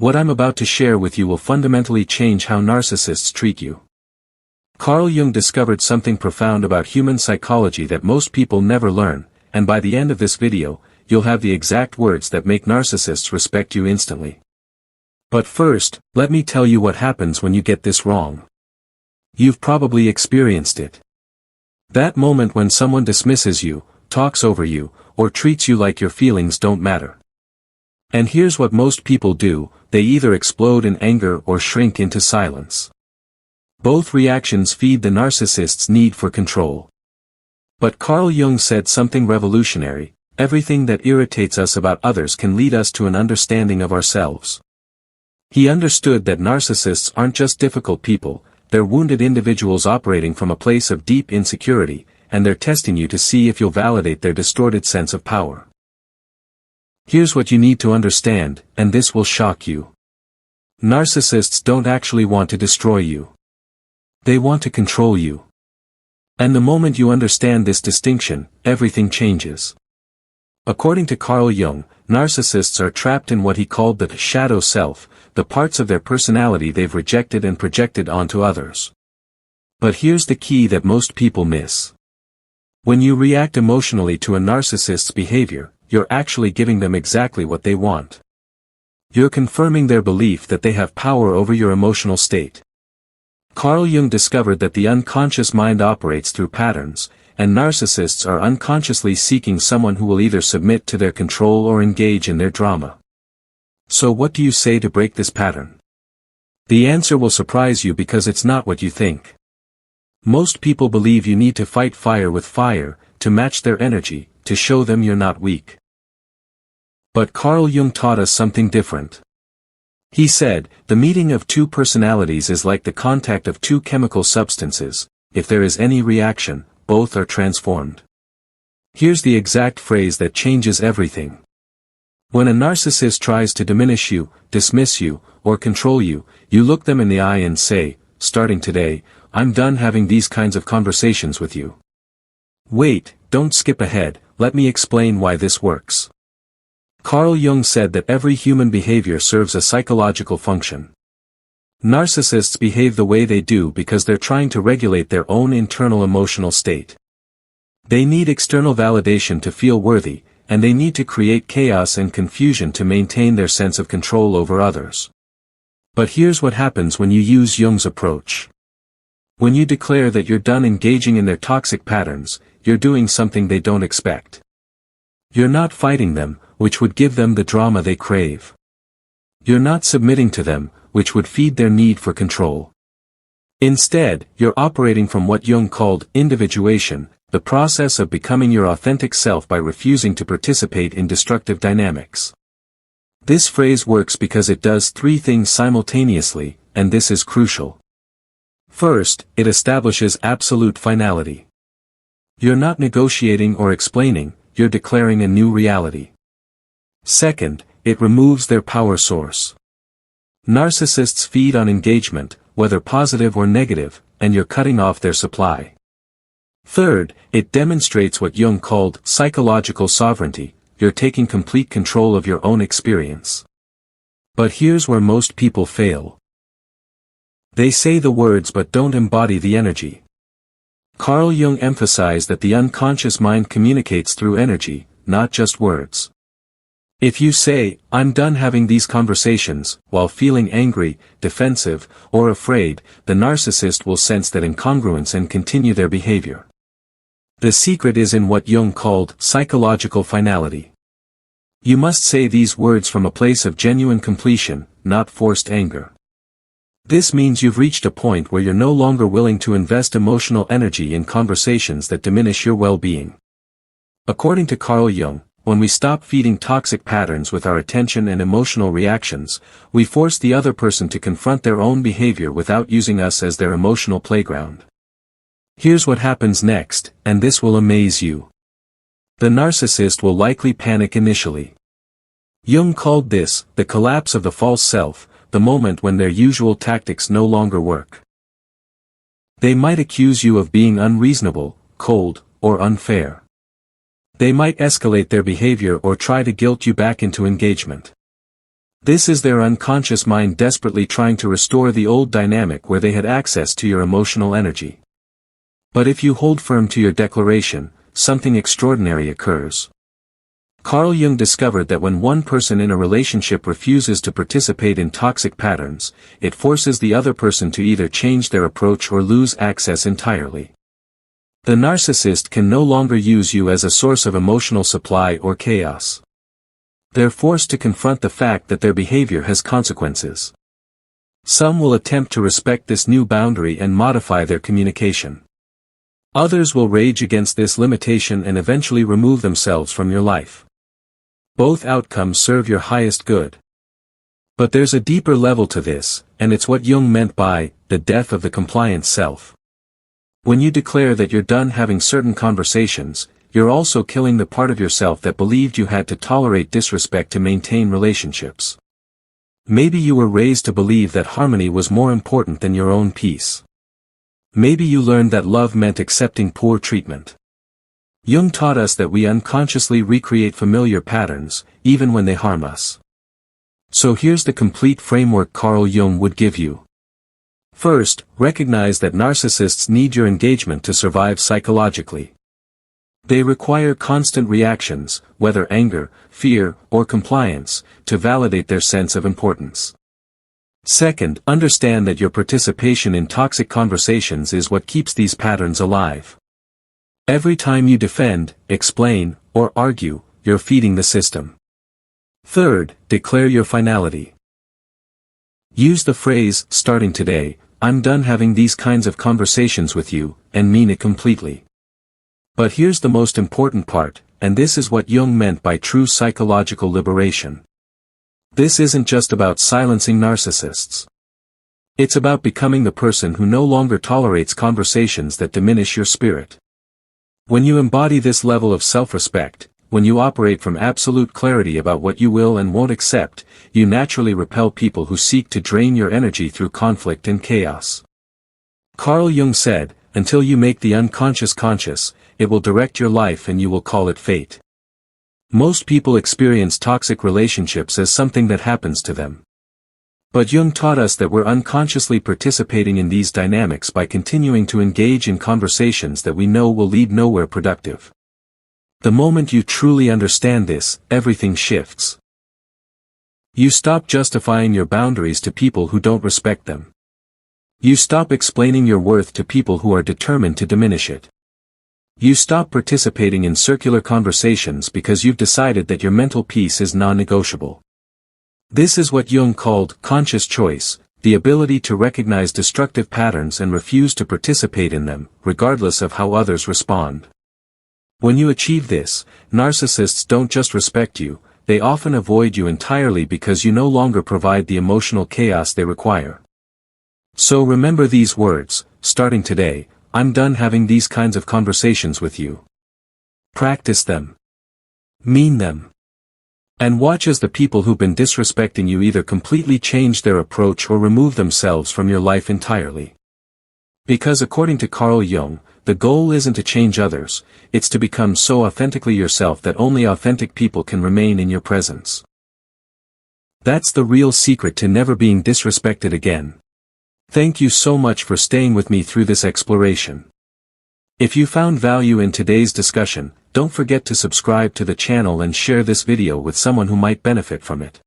What I'm about to share with you will fundamentally change how narcissists treat you. Carl Jung discovered something profound about human psychology that most people never learn, and by the end of this video, you'll have the exact words that make narcissists respect you instantly. But first, let me tell you what happens when you get this wrong. You've probably experienced it. That moment when someone dismisses you, talks over you, or treats you like your feelings don't matter. And here's what most people do: they either explode in anger or shrink into silence. Both reactions feed the narcissist's need for control. But Carl Jung said something revolutionary: everything that irritates us about others can lead us to an understanding of ourselves. He understood that narcissists aren't just difficult people, they're wounded individuals operating from a place of deep insecurity, and they're testing you to see if you'll validate their distorted sense of power. Here's what you need to understand, and this will shock you. Narcissists don't actually want to destroy you. They want to control you. And the moment you understand this distinction, everything changes. According to Carl Jung, narcissists are trapped in what he called the shadow self, the parts of their personality they've rejected and projected onto others. But here's the key that most people miss. When you react emotionally to a narcissist's behavior, you're actually giving them exactly what they want. You're confirming their belief that they have power over your emotional state. Carl Jung discovered that the unconscious mind operates through patterns, and narcissists are unconsciously seeking someone who will either submit to their control or engage in their drama. So what do you say to break this pattern? The answer will surprise you because it's not what you think. Most people believe you need to fight fire with fire, to match their energy, to show them you're not weak. But Carl Jung taught us something different. He said, the meeting of two personalities is like the contact of two chemical substances: if there is any reaction, both are transformed. Here's the exact phrase that changes everything. When a narcissist tries to diminish you, dismiss you, or control you, you look them in the eye and say, starting today, I'm done having these kinds of conversations with you. Wait, don't skip ahead, let me explain why this works. Carl Jung said that every human behavior serves a psychological function. Narcissists behave the way they do because they're trying to regulate their own internal emotional state. They need external validation to feel worthy, and they need to create chaos and confusion to maintain their sense of control over others. But here's what happens when you use Jung's approach. When you declare that you're done engaging in their toxic patterns, you're doing something they don't expect. You're not fighting them, which would give them the drama they crave. You're not submitting to them, which would feed their need for control. Instead, you're operating from what Jung called individuation, the process of becoming your authentic self by refusing to participate in destructive dynamics. This phrase works because it does three things simultaneously, and this is crucial. First, it establishes absolute finality. You're not negotiating or explaining, you're declaring a new reality. Second, it removes their power source. Narcissists feed on engagement, whether positive or negative, and you're cutting off their supply. Third, it demonstrates what Jung called psychological sovereignty: you're taking complete control of your own experience. But here's where most people fail. They say the words but don't embody the energy. Carl Jung emphasized that the unconscious mind communicates through energy, not just words. If you say, I'm done having these conversations, while feeling angry, defensive, or afraid, the narcissist will sense that incongruence and continue their behavior. The secret is in what Jung called psychological finality. You must say these words from a place of genuine completion, not forced anger. This means you've reached a point where you're no longer willing to invest emotional energy in conversations that diminish your well-being. According to Carl Jung, when we stop feeding toxic patterns with our attention and emotional reactions, we force the other person to confront their own behavior without using us as their emotional playground. Here's what happens next, and this will amaze you. The narcissist will likely panic initially. Jung called this the collapse of the false self, the moment when their usual tactics no longer work. They might accuse you of being unreasonable, cold, or unfair. They might escalate their behavior or try to guilt you back into engagement. This is their unconscious mind desperately trying to restore the old dynamic where they had access to your emotional energy. But if you hold firm to your declaration, something extraordinary occurs. Carl Jung discovered that when one person in a relationship refuses to participate in toxic patterns, it forces the other person to either change their approach or lose access entirely. The narcissist can no longer use you as a source of emotional supply or chaos. They're forced to confront the fact that their behavior has consequences. Some will attempt to respect this new boundary and modify their communication. Others will rage against this limitation and eventually remove themselves from your life. Both outcomes serve your highest good. But there's a deeper level to this, and it's what Jung meant by the death of the compliant self. When you declare that you're done having certain conversations, you're also killing the part of yourself that believed you had to tolerate disrespect to maintain relationships. Maybe you were raised to believe that harmony was more important than your own peace. Maybe you learned that love meant accepting poor treatment. Jung taught us that we unconsciously recreate familiar patterns, even when they harm us. So here's the complete framework Carl Jung would give you. First, recognize that narcissists need your engagement to survive psychologically. They require constant reactions, whether anger, fear, or compliance, to validate their sense of importance. Second, understand that your participation in toxic conversations is what keeps these patterns alive. Every time you defend, explain, or argue, you're feeding the system. Third, declare your finality. Use the phrase, starting today, I'm done having these kinds of conversations with you, and mean it completely. But here's the most important part, and this is what Jung meant by true psychological liberation. This isn't just about silencing narcissists. It's about becoming the person who no longer tolerates conversations that diminish your spirit. When you embody this level of self-respect, when you operate from absolute clarity about what you will and won't accept, you naturally repel people who seek to drain your energy through conflict and chaos. Carl Jung said, until you make the unconscious conscious, it will direct your life and you will call it fate. Most people experience toxic relationships as something that happens to them. But Jung taught us that we're unconsciously participating in these dynamics by continuing to engage in conversations that we know will lead nowhere productive. The moment you truly understand this, everything shifts. You stop justifying your boundaries to people who don't respect them. You stop explaining your worth to people who are determined to diminish it. You stop participating in circular conversations because you've decided that your mental peace is non-negotiable. This is what Jung called conscious choice, the ability to recognize destructive patterns and refuse to participate in them, regardless of how others respond. When you achieve this, narcissists don't just respect you, they often avoid you entirely because you no longer provide the emotional chaos they require. So remember these words, starting today, I'm done having these kinds of conversations with you. Practice them. Mean them. And watch as the people who've been disrespecting you either completely change their approach or remove themselves from your life entirely. Because according to Carl Jung, the goal isn't to change others, it's to become so authentically yourself that only authentic people can remain in your presence. That's the real secret to never being disrespected again. Thank you so much for staying with me through this exploration. If you found value in today's discussion, don't forget to subscribe to the channel and share this video with someone who might benefit from it.